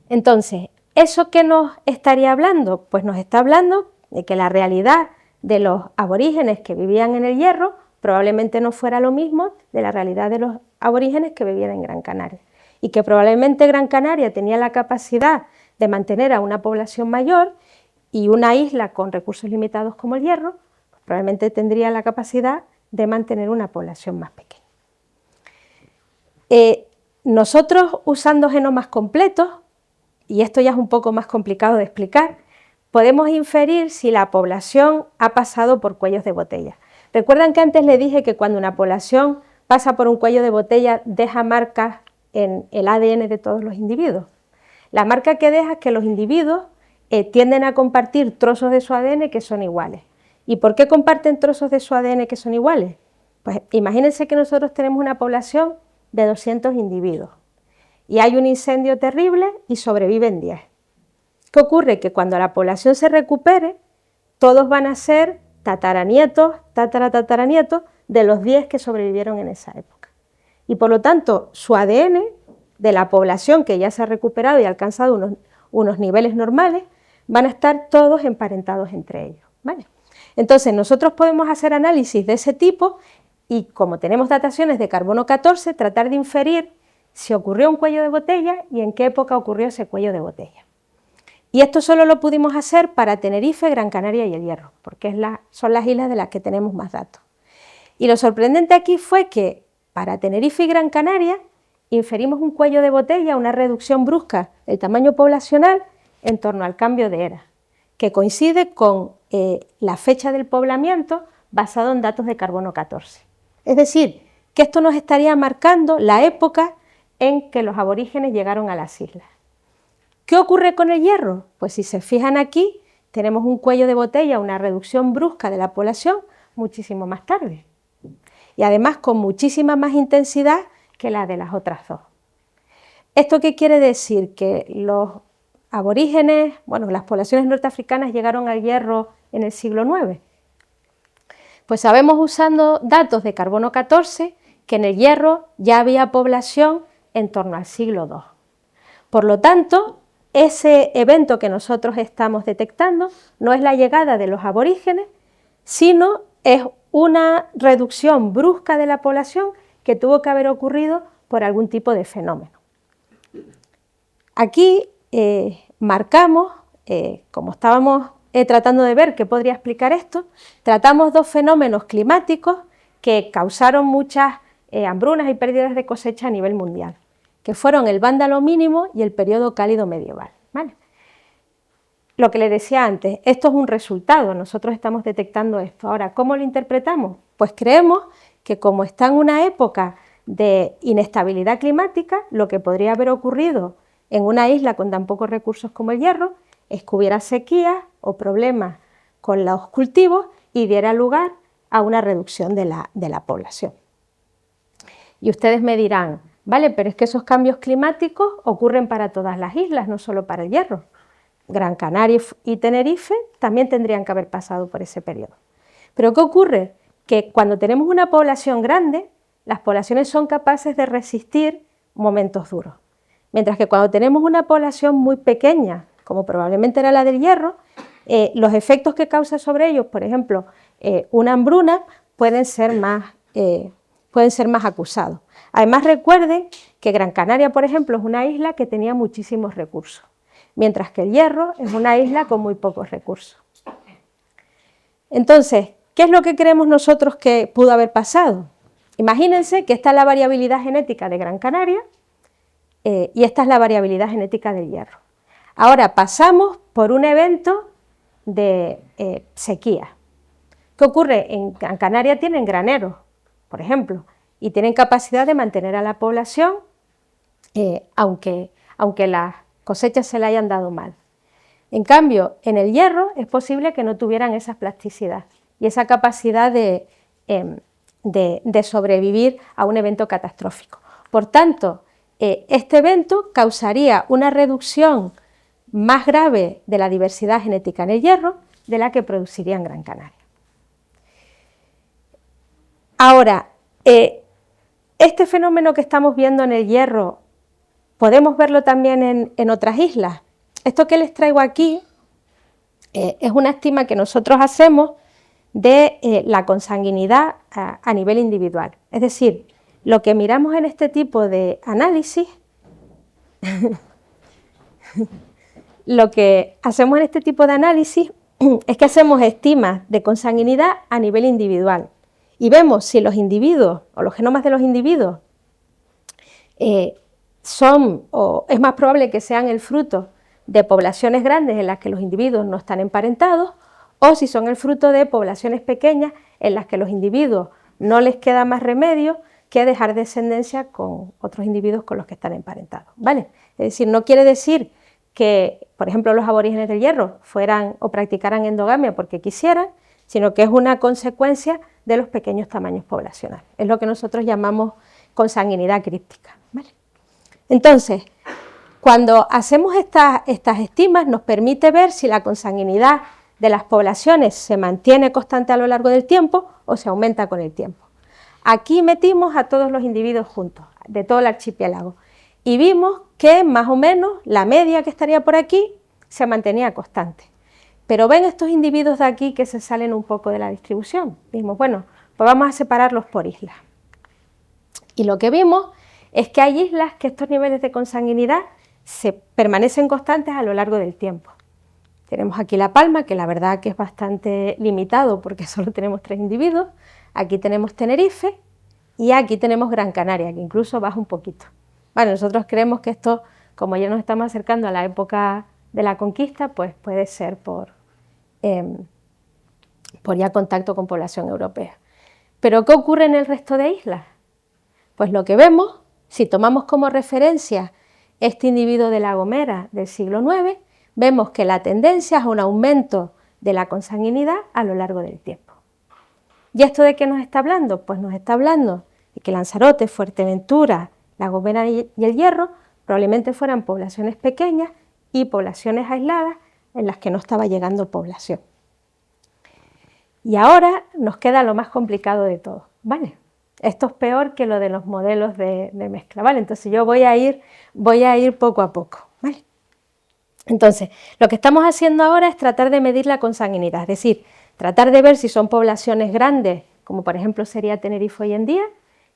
Entonces, ¿eso qué nos estaría hablando? Pues nos está hablando de que la realidad de los aborígenes que vivían en El Hierro probablemente no fuera lo mismo de la realidad de los aborígenes que vivían en Gran Canaria, y que probablemente Gran Canaria tenía la capacidad de mantener a una población mayor y una isla con recursos limitados como El Hierro pues probablemente tendría la capacidad de mantener una población más pequeña. Nosotros, usando genomas completos, y esto ya es un poco más complicado de explicar, podemos inferir si la población ha pasado por cuellos de botella. ¿Recuerdan que antes les dije que cuando una población pasa por un cuello de botella deja marcas en el ADN de todos los individuos? La marca que deja es que los individuos tienden a compartir trozos de su ADN que son iguales. ¿Y por qué comparten trozos de su ADN que son iguales? Pues imagínense que nosotros tenemos una población de 200 individuos y hay un incendio terrible y sobreviven 10. ¿Qué ocurre? Que cuando la población se recupere, todos van a ser tataranietos, tataranietos de los 10 que sobrevivieron en esa época. Y por lo tanto, su ADN de la población que ya se ha recuperado y ha alcanzado unos niveles normales, van a estar todos emparentados entre ellos, ¿vale? Entonces, nosotros podemos hacer análisis de ese tipo y, como tenemos dataciones de carbono 14, tratar de inferir si ocurrió un cuello de botella y en qué época ocurrió ese cuello de botella. Y esto solo lo pudimos hacer para Tenerife, Gran Canaria y El Hierro, porque son las islas de las que tenemos más datos. Y lo sorprendente aquí fue que para Tenerife y Gran Canaria inferimos un cuello de botella, una reducción brusca del tamaño poblacional en torno al cambio de era, que coincide con la fecha del poblamiento basado en datos de carbono 14. Es decir, que esto nos estaría marcando la época en que los aborígenes llegaron a las islas. ¿Qué ocurre con El Hierro? Pues si se fijan aquí, tenemos un cuello de botella, una reducción brusca de la población muchísimo más tarde. Y además con muchísima más intensidad que la de las otras dos. ¿Esto qué quiere decir? Que los aborígenes, bueno, las poblaciones norteafricanas llegaron al Hierro en el siglo IX. Pues sabemos, usando datos de carbono 14, que en El Hierro ya había población en torno al siglo II. Por lo tanto, ese evento que nosotros estamos detectando no es la llegada de los aborígenes, sino es una reducción brusca de la población que tuvo que haber ocurrido por algún tipo de fenómeno. Aquí marcamos, como estábamos tratando de ver qué podría explicar esto, tratamos dos fenómenos climáticos que causaron muchas hambrunas y pérdidas de cosecha a nivel mundial, que fueron el vándalo mínimo y el periodo cálido medieval, ¿vale? Lo que les decía antes, esto es un resultado, nosotros estamos detectando esto. Ahora, ¿cómo lo interpretamos? Pues creemos que como está en una época de inestabilidad climática, lo que podría haber ocurrido en una isla con tan pocos recursos como El Hierro es que hubiera sequías o problemas con los cultivos y diera lugar a una reducción de la población. Y ustedes me dirán, ¿vale? Pero es que esos cambios climáticos ocurren para todas las islas, no solo para el Hierro. Gran Canaria y Tenerife también tendrían que haber pasado por ese periodo. Pero ¿qué ocurre? Que cuando tenemos una población grande, las poblaciones son capaces de resistir momentos duros. Mientras que cuando tenemos una población muy pequeña, como probablemente era la del Hierro, los efectos que causa sobre ellos, por ejemplo, una hambruna, pueden ser más acusados. Además, recuerden que Gran Canaria, por ejemplo, es una isla que tenía muchísimos recursos, mientras que el Hierro es una isla con muy pocos recursos. Entonces, ¿qué es lo que creemos nosotros que pudo haber pasado? Imagínense que esta es la variabilidad genética de Gran Canaria y esta es la variabilidad genética del Hierro. Ahora pasamos por un evento de sequía. ¿Qué ocurre? En Gran Canaria tienen graneros, por ejemplo, y tienen capacidad de mantener a la población aunque las cosechas se le hayan dado mal. En cambio, en el Hierro es posible que no tuvieran esa plasticidad y esa capacidad de sobrevivir a un evento catastrófico. Por tanto, este evento causaría una reducción más grave de la diversidad genética en el Hierro de la que produciría en Gran Canaria. Ahora, este fenómeno que estamos viendo en el Hierro, podemos verlo también en otras islas. Esto que les traigo aquí es una estima que nosotros hacemos de la consanguinidad a nivel individual. Es decir, lo que miramos en este tipo de análisis, lo que hacemos en este tipo de análisis es que hacemos estimas de consanguinidad a nivel individual y vemos si los individuos o los genomas de los individuos es más probable que sean el fruto de poblaciones grandes en las que los individuos no están emparentados, o si son el fruto de poblaciones pequeñas en las que los individuos no les queda más remedio que dejar descendencia con otros individuos con los que están emparentados, ¿vale? Es decir, no quiere decir que, por ejemplo, los aborígenes del Hierro fueran o practicaran endogamia porque quisieran, sino que es una consecuencia de los pequeños tamaños poblacionales. Es lo que nosotros llamamos consanguinidad críptica, ¿vale? Entonces, cuando hacemos estas estimas nos permite ver si la consanguinidad de las poblaciones se mantiene constante a lo largo del tiempo o se aumenta con el tiempo. Aquí metimos a todos los individuos juntos, de todo el archipiélago, y vimos que más o menos la media que estaría por aquí se mantenía constante. Pero ven estos individuos de aquí que se salen un poco de la distribución. Vimos, bueno, pues vamos a separarlos por islas. Y lo que vimos es que hay islas que estos niveles de consanguinidad se permanecen constantes a lo largo del tiempo. Tenemos aquí La Palma, que la verdad que es bastante limitado porque solo tenemos 3 individuos, aquí tenemos Tenerife y aquí tenemos Gran Canaria, que incluso baja un poquito. Bueno, nosotros creemos que esto, como ya nos estamos acercando a la época de la conquista, pues puede ser por ya contacto con población europea. ¿Pero qué ocurre en el resto de islas? Pues lo que vemos, si tomamos como referencia este individuo de La Gomera del siglo IX, vemos que la tendencia es a un aumento de la consanguinidad a lo largo del tiempo. ¿Y esto de qué nos está hablando? Pues nos está hablando de que Lanzarote, Fuerteventura, La Gomera y el Hierro probablemente fueran poblaciones pequeñas y poblaciones aisladas en las que no estaba llegando población. Y ahora nos queda lo más complicado de todo, ¿vale? Esto es peor que lo de los modelos de mezcla, ¿vale? Entonces yo voy a ir poco a poco, ¿vale? Entonces, lo que estamos haciendo ahora es tratar de medir la consanguinidad, es decir, tratar de ver si son poblaciones grandes, como por ejemplo sería Tenerife hoy en día,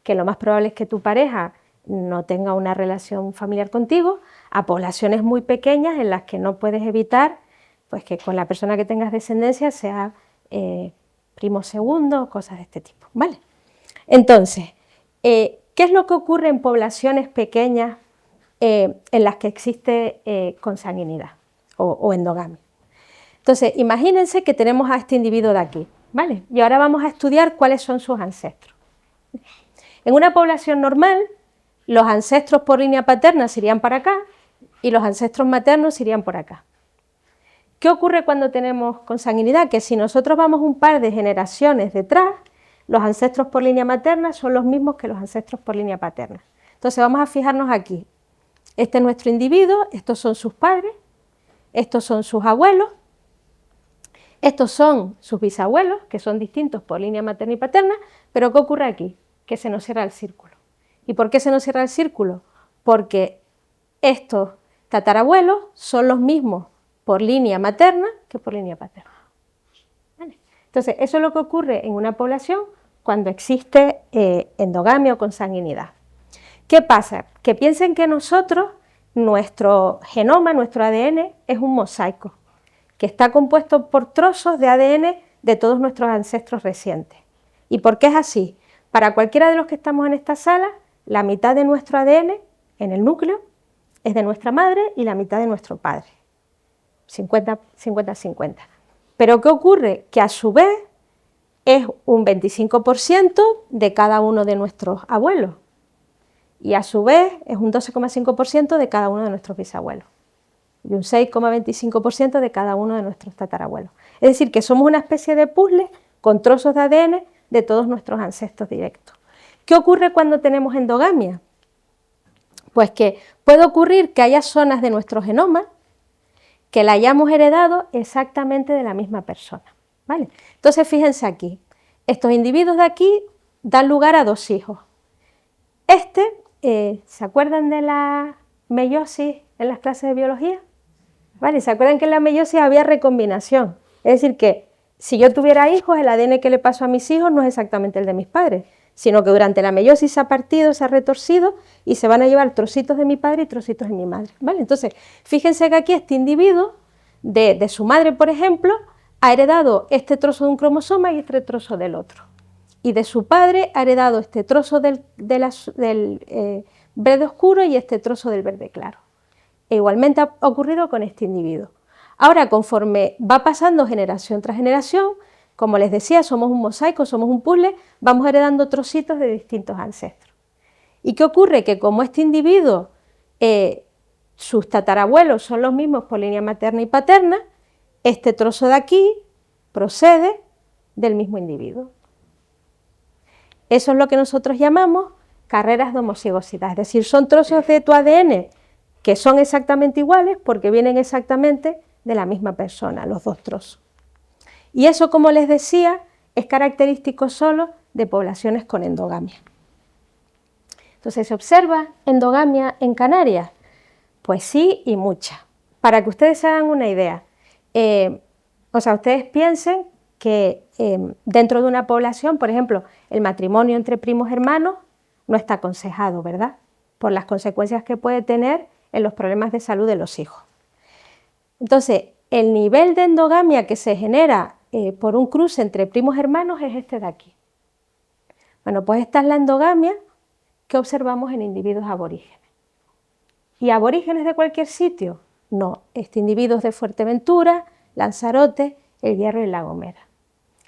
que lo más probable es que tu pareja no tenga una relación familiar contigo, a poblaciones muy pequeñas en las que no puedes evitar pues, que con la persona que tengas descendencia sea primo segundo, cosas de este tipo, ¿vale? Entonces, ¿qué es lo que ocurre en poblaciones pequeñas en las que existe consanguinidad o endogamia? Entonces, imagínense que tenemos a este individuo de aquí, ¿vale? Y ahora vamos a estudiar cuáles son sus ancestros. En una población normal, los ancestros por línea paterna se irían para acá y los ancestros maternos se irían por acá. ¿Qué ocurre cuando tenemos consanguinidad? Que si nosotros vamos un par de generaciones detrás, los ancestros por línea materna son los mismos que los ancestros por línea paterna. Entonces vamos a fijarnos aquí. Este es nuestro individuo, estos son sus padres, estos son sus abuelos, estos son sus bisabuelos, que son distintos por línea materna y paterna, pero ¿qué ocurre aquí? Que se nos cierra el círculo. ¿Y por qué se nos cierra el círculo? Porque estos tatarabuelos son los mismos por línea materna que por línea paterna. ¿Vale? Entonces, eso es lo que ocurre en una población cuando existe endogamia o consanguinidad. ¿Qué pasa? Que piensen que nosotros, nuestro genoma, nuestro ADN, es un mosaico, que está compuesto por trozos de ADN de todos nuestros ancestros recientes. ¿Y por qué es así? Para cualquiera de los que estamos en esta sala, la mitad de nuestro ADN, en el núcleo, es de nuestra madre y la mitad de nuestro padre. 50-50. Pero ¿qué ocurre? Que a su vez es un 25% de cada uno de nuestros abuelos. Y a su vez es un 12,5% de cada uno de nuestros bisabuelos. Y un 6,25% de cada uno de nuestros tatarabuelos. Es decir, que somos una especie de puzzle con trozos de ADN de todos nuestros ancestros directos. ¿Qué ocurre cuando tenemos endogamia? Pues que puede ocurrir que haya zonas de nuestro genoma que la hayamos heredado exactamente de la misma persona, ¿vale? Entonces, fíjense aquí, estos individuos de aquí dan lugar a dos hijos. ¿Se acuerdan de la meiosis en las clases de biología? ¿Vale? ¿Se acuerdan que en la meiosis había recombinación? Es decir, que si yo tuviera hijos, el ADN que le paso a mis hijos no es exactamente el de mis padres, sino que durante la meiosis se ha partido, se ha retorcido y se van a llevar trocitos de mi padre y trocitos de mi madre, ¿vale? Entonces, fíjense que aquí este individuo, de su madre, por ejemplo, ha heredado este trozo de un cromosoma y este trozo del otro. Y de su padre ha heredado este trozo del verde oscuro y este trozo del verde claro. E igualmente ha ocurrido con este individuo. Ahora, conforme va pasando generación tras generación, como les decía, somos un mosaico, somos un puzzle, vamos heredando trocitos de distintos ancestros. ¿Y qué ocurre? Que como este individuo, sus tatarabuelos son los mismos por línea materna y paterna, este trozo de aquí procede del mismo individuo. Eso es lo que nosotros llamamos carreras de homocigosidad, es decir, son trozos de tu ADN que son exactamente iguales porque vienen exactamente de la misma persona, los dos trozos. Y eso, como les decía, es característico solo de poblaciones con endogamia. Entonces, ¿se observa endogamia en Canarias? Pues sí, y mucha. Para que ustedes se hagan una idea, ustedes piensen que dentro de una población, por ejemplo, el matrimonio entre primos hermanos no está aconsejado, ¿verdad? Por las consecuencias que puede tener en los problemas de salud de los hijos. Entonces, el nivel de endogamia que se genera por un cruce entre primos hermanos es este de aquí. Bueno, pues esta es la endogamia que observamos en individuos aborígenes. ¿Y aborígenes de cualquier sitio? No, individuos de Fuerteventura, Lanzarote, El Hierro y La Gomera.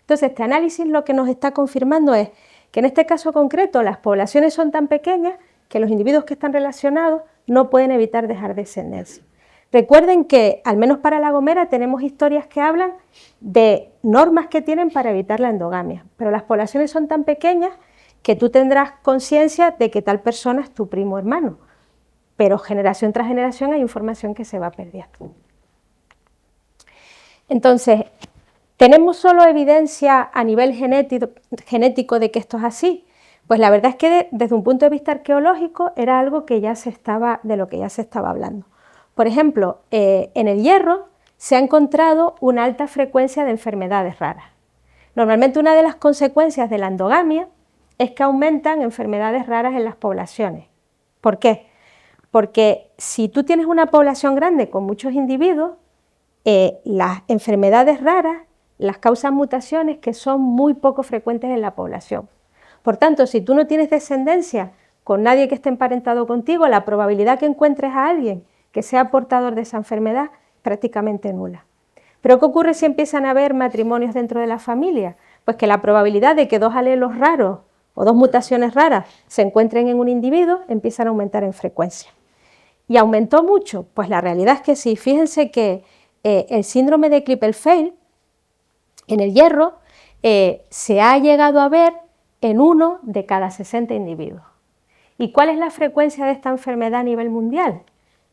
Entonces, este análisis lo que nos está confirmando es que en este caso concreto las poblaciones son tan pequeñas que los individuos que están relacionados no pueden evitar dejar descendencia. Recuerden que, al menos para La Gomera, tenemos historias que hablan de normas que tienen para evitar la endogamia, pero las poblaciones son tan pequeñas que tú tendrás conciencia de que tal persona es tu primo hermano, pero generación tras generación hay información que se va perdiendo. Entonces, ¿tenemos solo evidencia a nivel genético de que esto es así? Pues la verdad es que desde un punto de vista arqueológico era algo de lo que ya se estaba hablando. Por ejemplo, en el Hierro se ha encontrado una alta frecuencia de enfermedades raras. Normalmente una de las consecuencias de la endogamia es que aumentan enfermedades raras en las poblaciones. ¿Por qué? Porque si tú tienes una población grande con muchos individuos, las enfermedades raras las causan mutaciones que son muy poco frecuentes en la población. Por tanto, si tú no tienes descendencia con nadie que esté emparentado contigo, la probabilidad que encuentres a alguien que sea portador de esa enfermedad es prácticamente nula. ¿Pero qué ocurre si empiezan a haber matrimonios dentro de la familia? Pues que la probabilidad de que dos alelos raros o dos mutaciones raras se encuentren en un individuo empiezan a aumentar en frecuencia. ¿Y aumentó mucho? Pues la realidad es que sí. Fíjense que el síndrome de Klippel-Feil en el Hierro se ha llegado a ver en 1 de cada 60 individuos. ¿Y cuál es la frecuencia de esta enfermedad a nivel mundial?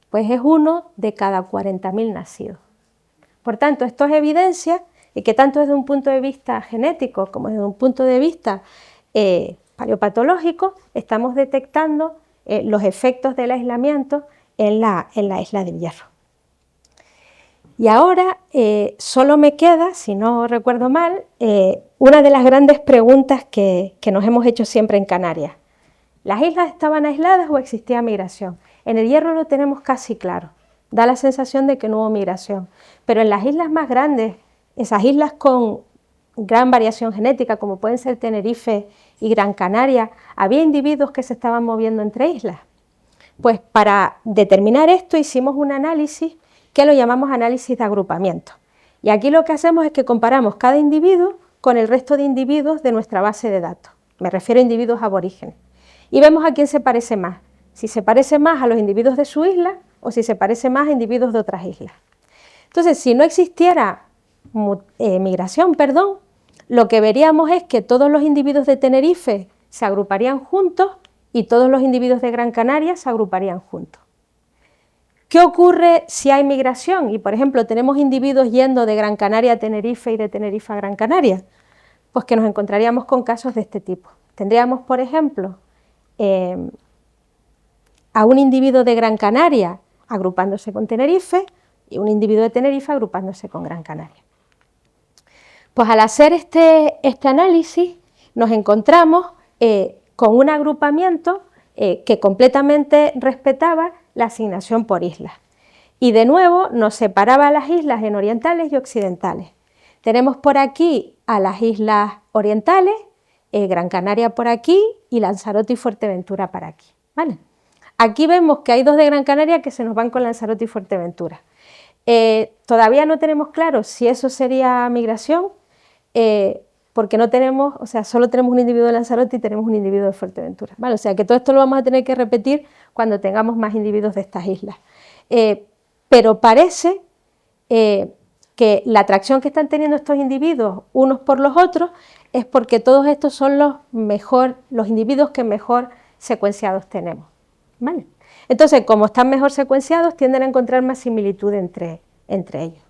Pues es 1 de cada 40.000 nacidos. Por tanto, esto es evidencia de que tanto desde un punto de vista genético como desde un punto de vista paleopatológico estamos detectando los efectos del aislamiento en la isla del Hierro. Y ahora solo me queda, si no recuerdo mal, una de las grandes preguntas que nos hemos hecho siempre en Canarias. ¿Las islas estaban aisladas o existía migración? En el Hierro lo tenemos casi claro, da la sensación de que no hubo migración, pero en las islas más grandes, esas islas con gran variación genética, como pueden ser Tenerife y Gran Canaria, había individuos que se estaban moviendo entre islas. Pues para determinar esto hicimos un análisis que lo llamamos análisis de agrupamiento. Y aquí lo que hacemos es que comparamos cada individuo con el resto de individuos de nuestra base de datos. Me refiero a individuos aborígenes. Y vemos a quién se parece más. Si se parece más a los individuos de su isla o si se parece más a individuos de otras islas. Entonces, si no existiera migración, lo que veríamos es que todos los individuos de Tenerife se agruparían juntos y todos los individuos de Gran Canaria se agruparían juntos. ¿Qué ocurre si hay migración? Y, por ejemplo, tenemos individuos yendo de Gran Canaria a Tenerife y de Tenerife a Gran Canaria. Pues que nos encontraríamos con casos de este tipo. Tendríamos, por ejemplo, a un individuo de Gran Canaria agrupándose con Tenerife y un individuo de Tenerife agrupándose con Gran Canaria. Pues al hacer este análisis nos encontramos con un agrupamiento que completamente respetaba la asignación por islas. Y de nuevo nos separaba las islas en orientales y occidentales. Tenemos por aquí a las islas orientales, Gran Canaria por aquí y Lanzarote y Fuerteventura por aquí, ¿vale? Aquí vemos que hay 2 de Gran Canaria que se nos van con Lanzarote y Fuerteventura. Todavía no tenemos claro si eso sería migración, porque no tenemos, o sea, solo tenemos un individuo de Lanzarote y tenemos un individuo de Fuerteventura, ¿vale? O sea, que todo esto lo vamos a tener que repetir cuando tengamos más individuos de estas islas. Pero parece que la atracción que están teniendo estos individuos unos por los otros es porque todos estos son los individuos que mejor secuenciados tenemos, ¿vale? Entonces, como están mejor secuenciados, tienden a encontrar más similitud entre ellos.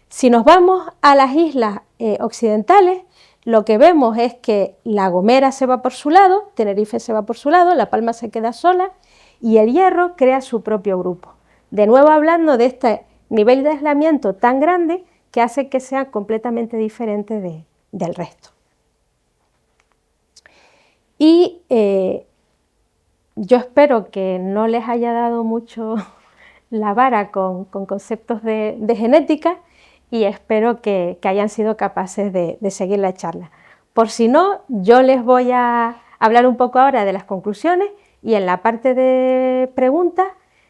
Si nos vamos a las islas occidentales, lo que vemos es que La Gomera se va por su lado, Tenerife se va por su lado, La Palma se queda sola y el Hierro crea su propio grupo. De nuevo hablando de este nivel de aislamiento tan grande que hace que sea completamente diferente del resto. Y yo espero que no les haya dado mucho la vara con conceptos de genética y espero que hayan sido capaces de seguir la charla. Por si no, yo les voy a hablar un poco ahora de las conclusiones y en la parte de preguntas,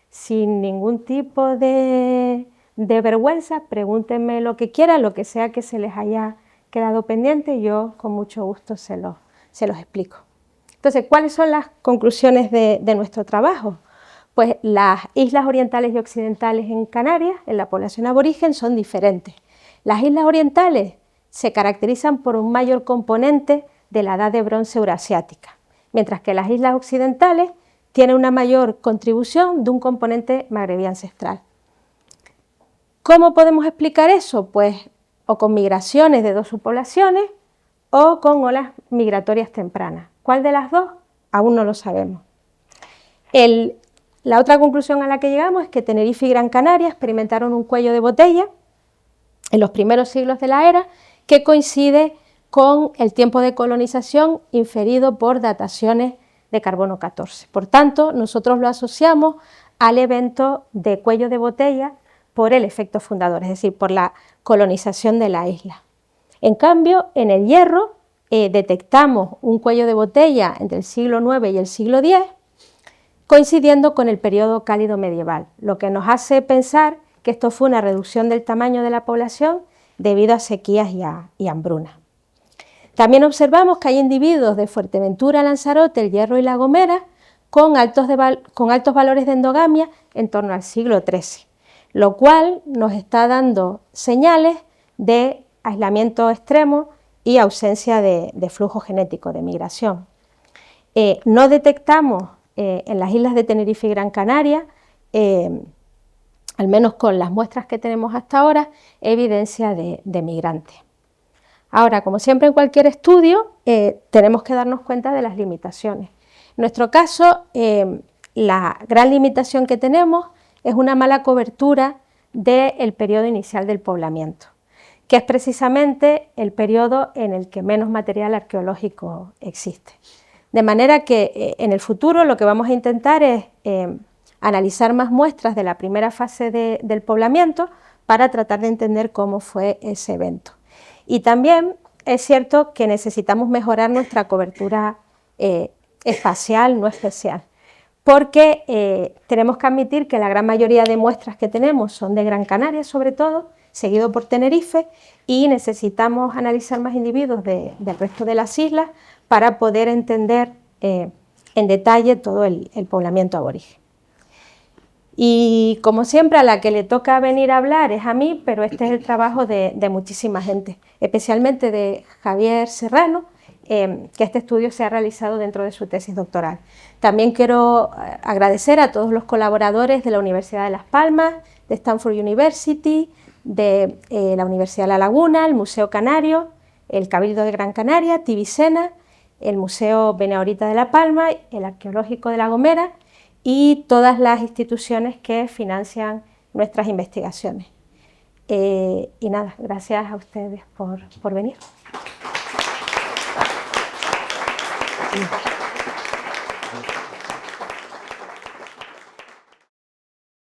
sin ningún tipo de vergüenza, pregúntenme lo que quieran, lo que sea que se les haya quedado pendiente, yo con mucho gusto se los explico. Entonces, ¿cuáles son las conclusiones de nuestro trabajo? Pues las islas orientales y occidentales en Canarias, en la población aborigen, son diferentes. Las islas orientales se caracterizan por un mayor componente de la edad de bronce eurasiática, mientras que las islas occidentales tienen una mayor contribución de un componente magrebí ancestral. ¿Cómo podemos explicar eso? Pues o con migraciones de 2 subpoblaciones o con olas migratorias tempranas. ¿Cuál de las 2? Aún no lo sabemos. La otra conclusión a la que llegamos es que Tenerife y Gran Canaria experimentaron un cuello de botella en los primeros siglos de la era que coincide con el tiempo de colonización inferido por dataciones de carbono 14. Por tanto, nosotros lo asociamos al evento de cuello de botella por el efecto fundador, es decir, por la colonización de la isla. En cambio, en el Hierro detectamos un cuello de botella entre el siglo IX y el siglo X, coincidiendo con el periodo cálido medieval, lo que nos hace pensar que esto fue una reducción del tamaño de la población debido a sequías y hambrunas. También observamos que hay individuos de Fuerteventura, Lanzarote, el Hierro y La Gomera con altos valores de endogamia en torno al siglo XIII, lo cual nos está dando señales de aislamiento extremo y ausencia de flujo genético, de migración. No detectamos en las islas de Tenerife y Gran Canaria, al menos con las muestras que tenemos hasta ahora, evidencia de migrantes. Ahora, como siempre en cualquier estudio, tenemos que darnos cuenta de las limitaciones. En nuestro caso, la gran limitación que tenemos es una mala cobertura del periodo inicial del poblamiento, que es precisamente el periodo en el que menos material arqueológico existe. De manera que en el futuro lo que vamos a intentar es analizar más muestras de la primera fase del poblamiento para tratar de entender cómo fue ese evento. Y también es cierto que necesitamos mejorar nuestra cobertura espacial, no especial, porque tenemos que admitir que la gran mayoría de muestras que tenemos son de Gran Canaria, sobre todo, seguido por Tenerife, y necesitamos analizar más individuos del resto de las islas para poder entender en detalle todo el poblamiento aborigen. Y como siempre, a la que le toca venir a hablar es a mí, pero este es el trabajo de muchísima gente, especialmente de Javier Serrano, que este estudio se ha realizado dentro de su tesis doctoral. También quiero agradecer a todos los colaboradores de la Universidad de Las Palmas, de Stanford University, de la Universidad de La Laguna, el Museo Canario, el Cabildo de Gran Canaria, Tibisena, el Museo Benaorita de La Palma, el Arqueológico de La Gomera y todas las instituciones que financian nuestras investigaciones. Y nada, gracias a ustedes por venir.